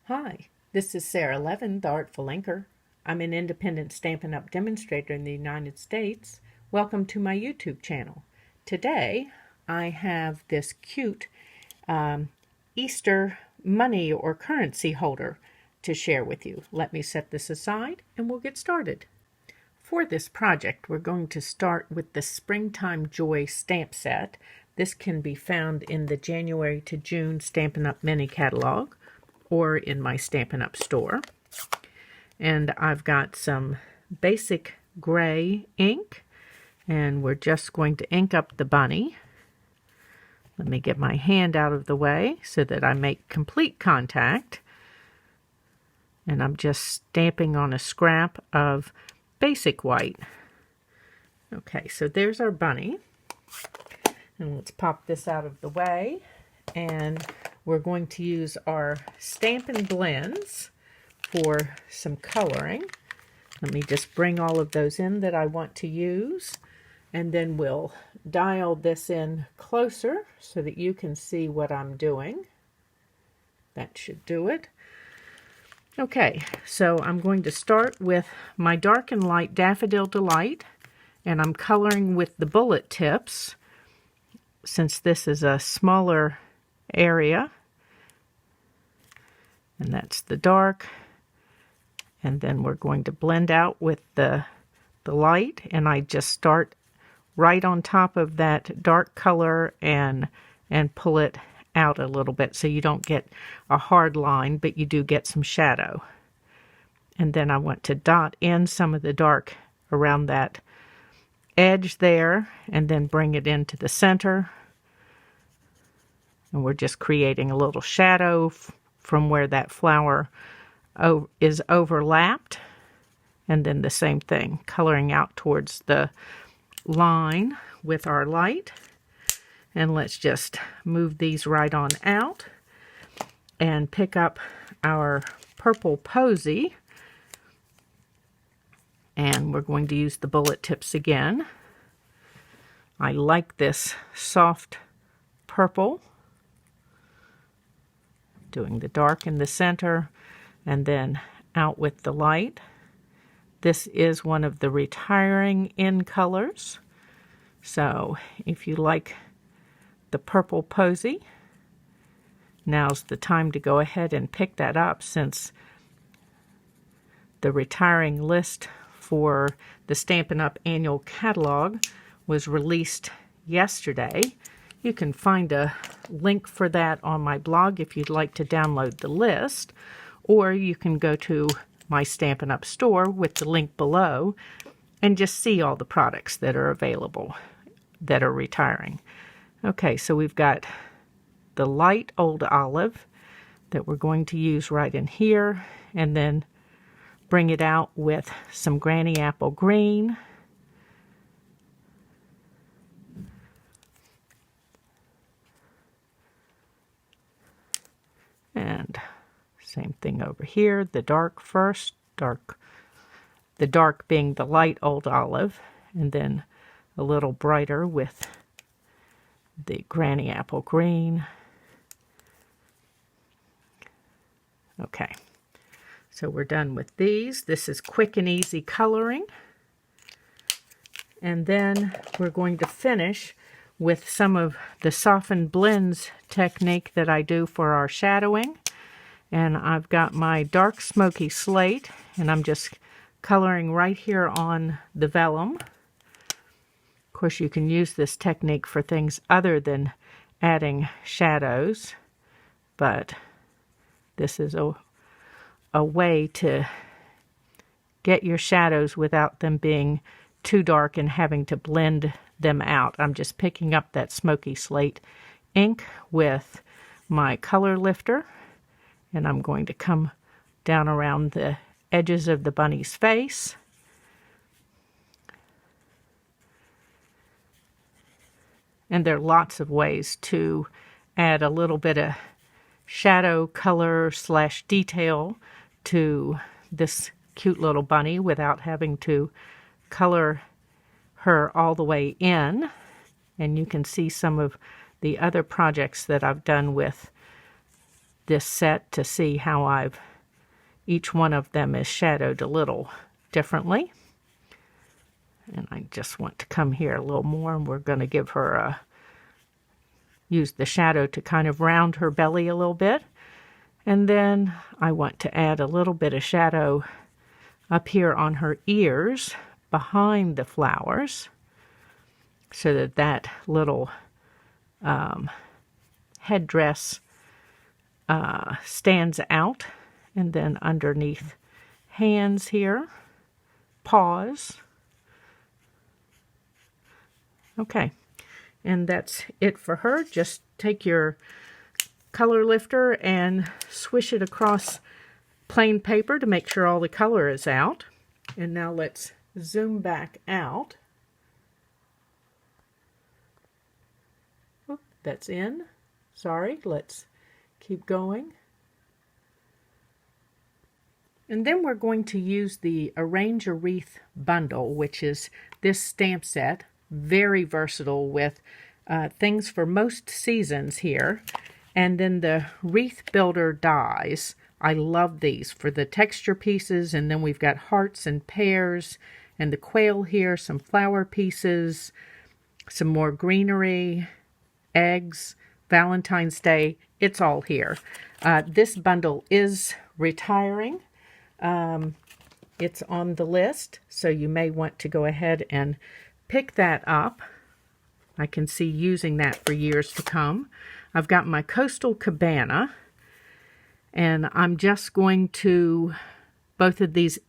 Hi, this is Sara Levin, the Artful Inker. I'm an independent Stampin' Up! Demonstrator in the United States. Welcome to my YouTube channel. Today, I have this cute Easter money or currency holder to share with you. Let me set this aside and we'll get started. For this project, we're going to start with the Springtime Joy stamp set. This can be found in the January to June Stampin' Up! Mini catalog, or in my Stampin' Up! Store. And I've got some basic gray ink, and we're just going to ink up the bunny. Let me get my hand out of the way so that I make complete contact. And I'm just stamping on a scrap of basic white. Okay, so there's our bunny. And let's pop this out of the way. And we're going to use our Stampin' Blends for some coloring. Let me just bring all of those in that I want to use, and then we'll dial this in closer so that you can see what I'm doing. That should do it. Okay, so I'm going to start with my Dark and Light Daffodil Delight, and I'm coloring with the bullet tips since this is a smaller area. And that's the dark, and then we're going to blend out with the light, and I just start right on top of that dark color and pull it out a little bit so you don't get a hard line, but you do get some shadow. And then I want to dot in some of the dark around that edge there and then bring it into the center. And we're just creating a little shadow from where that flower is overlapped. And then the same thing, coloring out towards the line with our light. And let's just move these right on out and pick up our purple posy. And we're going to use the bullet tips again. I like this soft purple. Doing the dark in the center and then out with the light. This is one of the retiring in colors. So if you like the purple posy, now's the time to go ahead and pick that up, since the retiring list for the Stampin' Up! Annual Catalog was released yesterday. You can find a link for that on my blog if you'd like to download the list, or you can go to my Stampin' Up! Store with the link below and just see all the products that are available that are retiring. Okay, so we've got the light old olive that we're going to use right in here, and then bring it out with some granny apple green. And same thing over here, the dark first, the dark being the light old olive, and then a little brighter with the granny apple green. Okay, so we're done with these. This is quick and easy coloring. And then we're going to finish with some of the softened blends technique that I do for our shadowing. And I've got my dark smoky slate, and I'm just coloring right here on the vellum. Of course, you can use this technique for things other than adding shadows, but this is a way to get your shadows without them being too dark and having to blend them out. I'm just picking up that smoky slate ink with my color lifter, and I'm going to come down around the edges of the bunny's face. And there are lots of ways to add a little bit of shadow color / detail to this cute little bunny without having to color her all the way in. And you can see some of the other projects that I've done with this set to see how each one of them is shadowed a little differently. And I just want to come here a little more, and we're going to give her use the shadow to kind of round her belly a little bit. And then I want to add a little bit of shadow up here on her ears behind the flowers, so that that little headdress stands out. And then underneath hands here, paws. Okay, and that's it for her. Just take your color lifter and swish it across plain paper to make sure all the color is out. And now let's zoom back out. Oop, that's in. Sorry, let's keep going. And then we're going to use the Arrange a Wreath bundle, which is this stamp set. Very versatile with things for most seasons here. And then the Wreath Builder dies. I love these for the texture pieces. And then we've got hearts and pears and the quail here, some flower pieces, some more greenery, eggs, Valentine's Day. It's all here. This bundle is retiring. It's on the list, so you may want to go ahead and pick that up. I can see using that for years to come. I've got my Coastal Cabana, and I'm just going to, both of these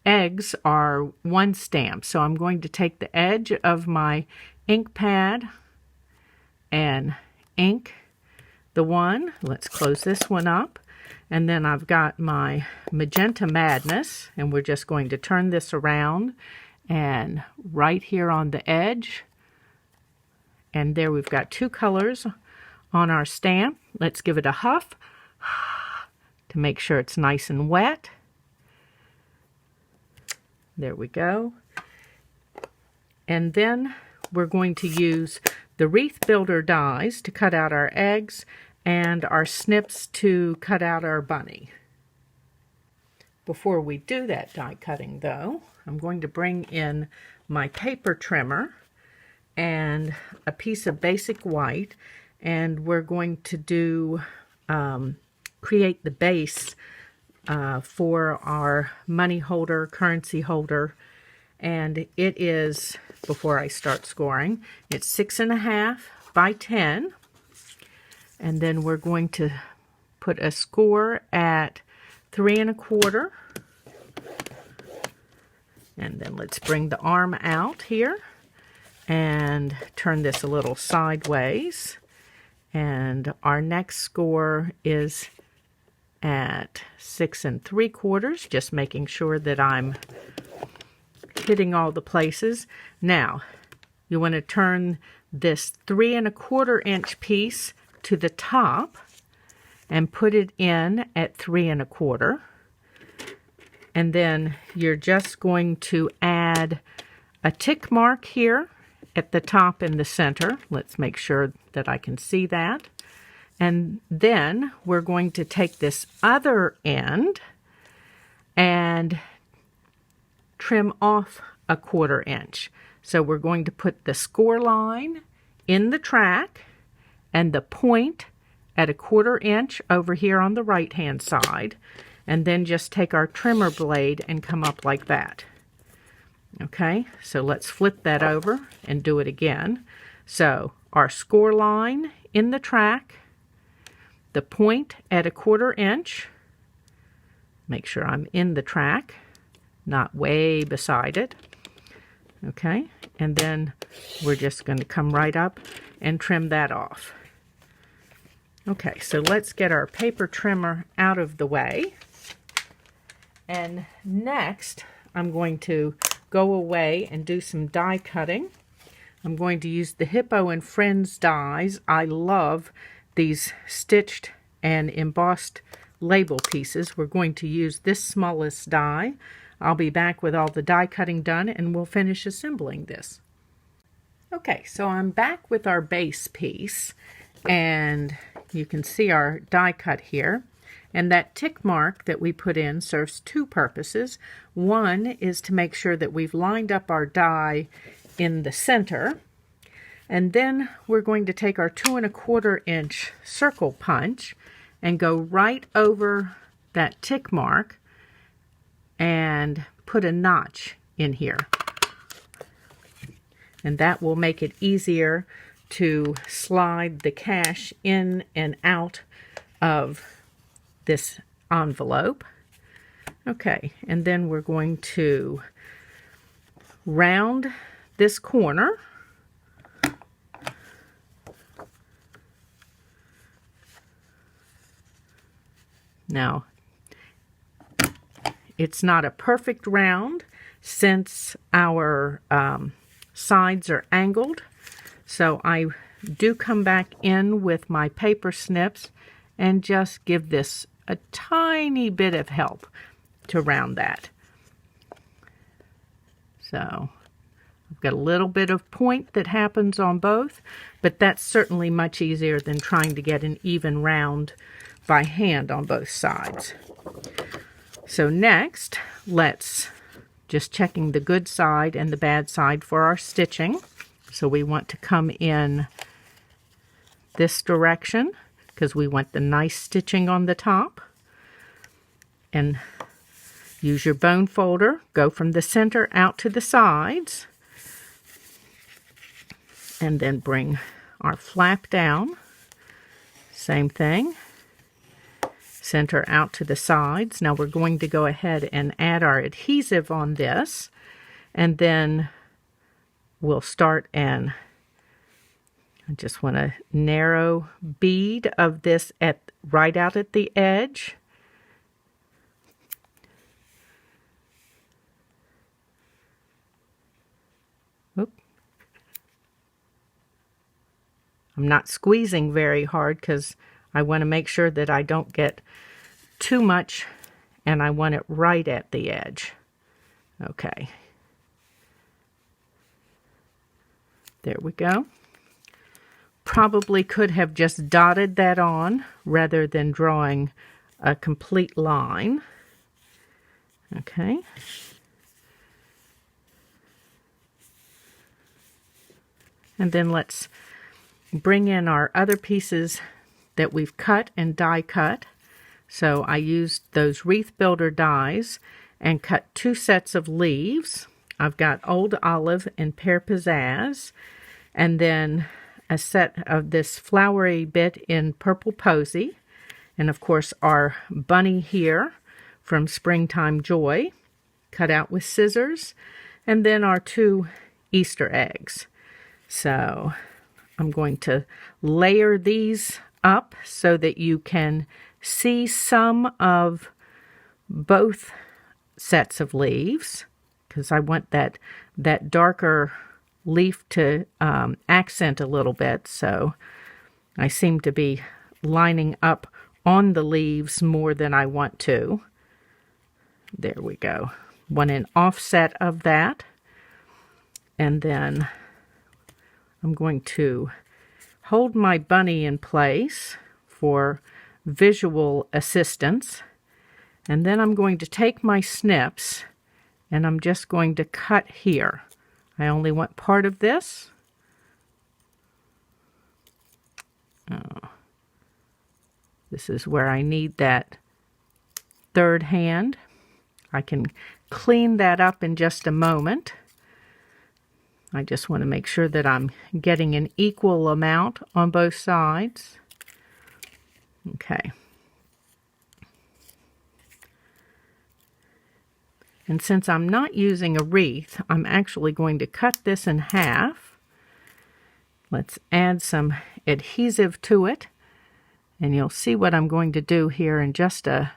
eggs are one stamp, so I'm going to take the edge of my ink pad and ink the one. Let's close this one up. And then I've got my Magenta Madness, and we're just going to turn this around and right here on the edge. And there we've got two colors on our stamp. Let's give it a huff to make sure it's nice and wet. There we go. And then we're going to use the Wreath Builder dies to cut out our eggs and our snips to cut out our bunny. Before we do that die cutting though, I'm going to bring in my paper trimmer and a piece of basic white, and we're going to do create the base for our money holder, currency holder, and it is, before I start scoring, it's 6.5 by 10. And then we're going to put a score at 3 1/4. And then let's bring the arm out here and turn this a little sideways. And our next score is at 6 3/4, just making sure that I'm hitting all the places. Now, you want to turn this 3 1/4 inch piece to the top and put it in at 3 1/4. And then you're just going to add a tick mark here at the top in the center. Let's make sure that I can see that. And then we're going to take this other end and trim off a 1/4 inch. So we're going to put the score line in the track and the point at a 1/4 inch over here on the right hand side, and then just take our trimmer blade and come up like that. Okay, so let's flip that over and do it again. So our score line in the track, the point at a 1/4 inch, make sure I'm in the track, not way beside it. Okay, and then we're just going to come right up and trim that off. Okay, so let's get our paper trimmer out of the way. And next, I'm going to go away and do some die cutting. I'm going to use the Hippo and Friends dies. I love these stitched and embossed label pieces. We're going to use this smallest die. I'll be back with all the die cutting done and we'll finish assembling this. Okay, so I'm back with our base piece, and you can see our die cut here. And that tick mark that we put in serves two purposes. One is to make sure that we've lined up our die in the center. And then we're going to take our 2 1/4 inch circle punch and go right over that tick mark and put a notch in here. And that will make it easier to slide the cash in and out of this envelope. Okay, and then we're going to round this corner. Now, it's not a perfect round since our sides are angled, so I do come back in with my paper snips and just give this a tiny bit of help to round that. So I've got a little bit of point that happens on both, but that's certainly much easier than trying to get an even round by hand on both sides. So next, let's just checking the good side and the bad side for our stitching. So we want to come in this direction because we want the nice stitching on the top. And use your bone folder, go from the center out to the sides, and then bring our flap down. Same thing. Center out to the sides. Now we're going to go ahead and add our adhesive on this, and then we'll start and I just want a narrow bead of this right out at the edge. Oop. I'm not squeezing very hard because I want to make sure that I don't get too much, and I want it right at the edge. Okay. There we go. Probably could have just dotted that on rather than drawing a complete line. Okay. And then let's bring in our other pieces that we've cut and die cut. So I used those Wreath Builder dies and cut 2 sets of leaves. I've got Old Olive and Pear Pizzazz, and then a set of this flowery bit in Purple Posy, and of course our bunny here from Springtime Joy, cut out with scissors, and then our 2 Easter eggs. So I'm going to layer these up so that you can see some of both sets of leaves, because I want that darker leaf to accent a little bit. So I seem to be lining up on the leaves more than I want to. There we go. Want an offset of that. And then I'm going to hold my bunny in place for visual assistance. And then I'm going to take my snips and I'm just going to cut here. I only want part of this. Oh. This is where I need that third hand. I can clean that up in just a moment. I just want to make sure that I'm getting an equal amount on both sides. Okay. And since I'm not using a wreath, I'm actually going to cut this in half. Let's add some adhesive to it. And you'll see what I'm going to do here in just a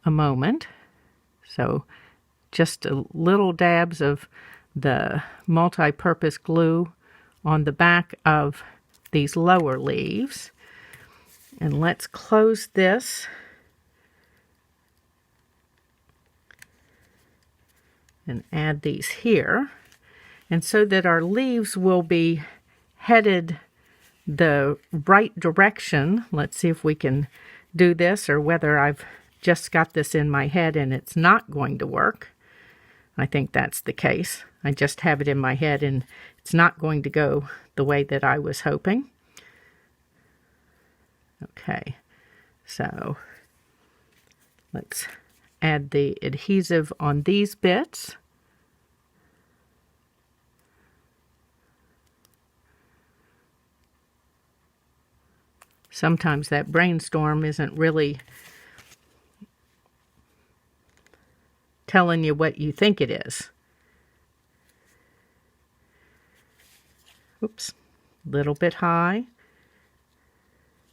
moment. So just little dabs of the multi-purpose glue on the back of these lower leaves. And let's close this. And add these here. And so that our leaves will be headed the right direction. Let's see if we can do this, or whether I've just got this in my head and it's not going to work. I think that's the case. I just have it in my head and it's not going to go the way that I was hoping. Okay, so let's add the adhesive on these bits. Sometimes that brainstorm isn't really telling you what you think it is. Oops, a little bit high.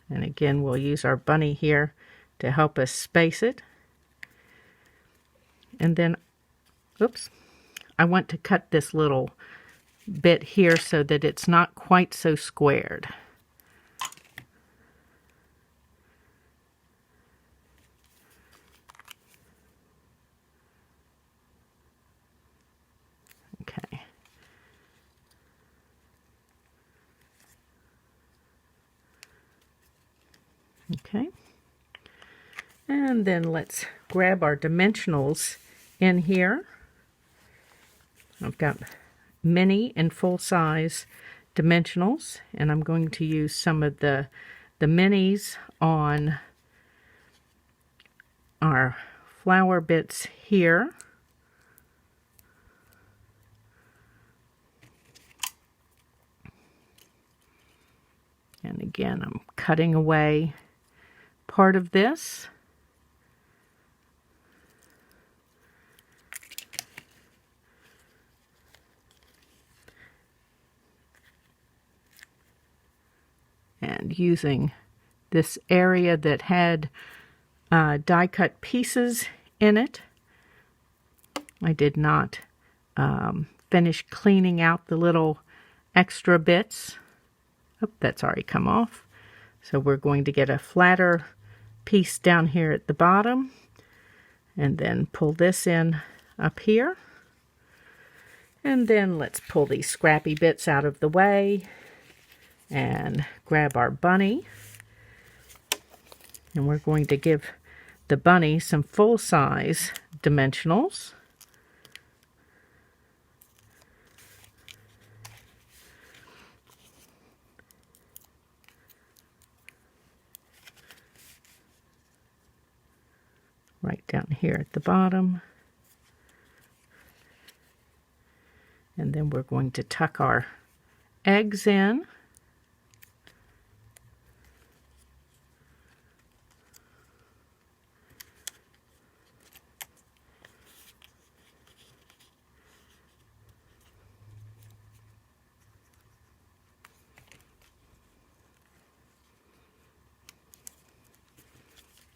And again, we'll use our bunny here to help us space it. And then, oops, I want to cut this little bit here so that it's not quite so squared. Okay. Okay. And then let's grab our dimensionals in here. I've got mini and full size dimensionals, and I'm going to use some of the minis on our flower bits here. And again, I'm cutting away part of this. And using this area that had die cut pieces in it. I did not finish cleaning out the little extra bits. Oh, that's already come off. So we're going to get a flatter piece down here at the bottom, and then pull this in up here. And then let's pull these scrappy bits out of the way and grab our bunny. And we're going to give the bunny some full-size dimensionals. Right down here at the bottom. And then we're going to tuck our eggs in.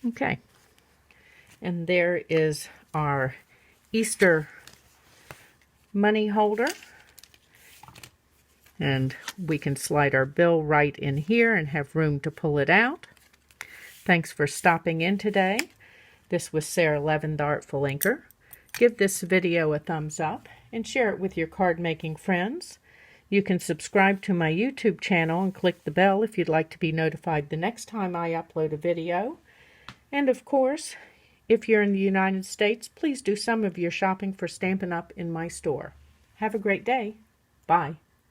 Okay, and there is our Easter money holder, and we can slide our bill right in here and have room to pull it out. Thanks for stopping in today. This was Sara Levin, the Artful Inker. Give this video a thumbs up and share it with your card making friends. You can subscribe to my YouTube channel and click the bell if you'd like to be notified the next time I upload a video. And of course, if you're in the United States, please do some of your shopping for Stampin' Up! In my store. Have a great day. Bye.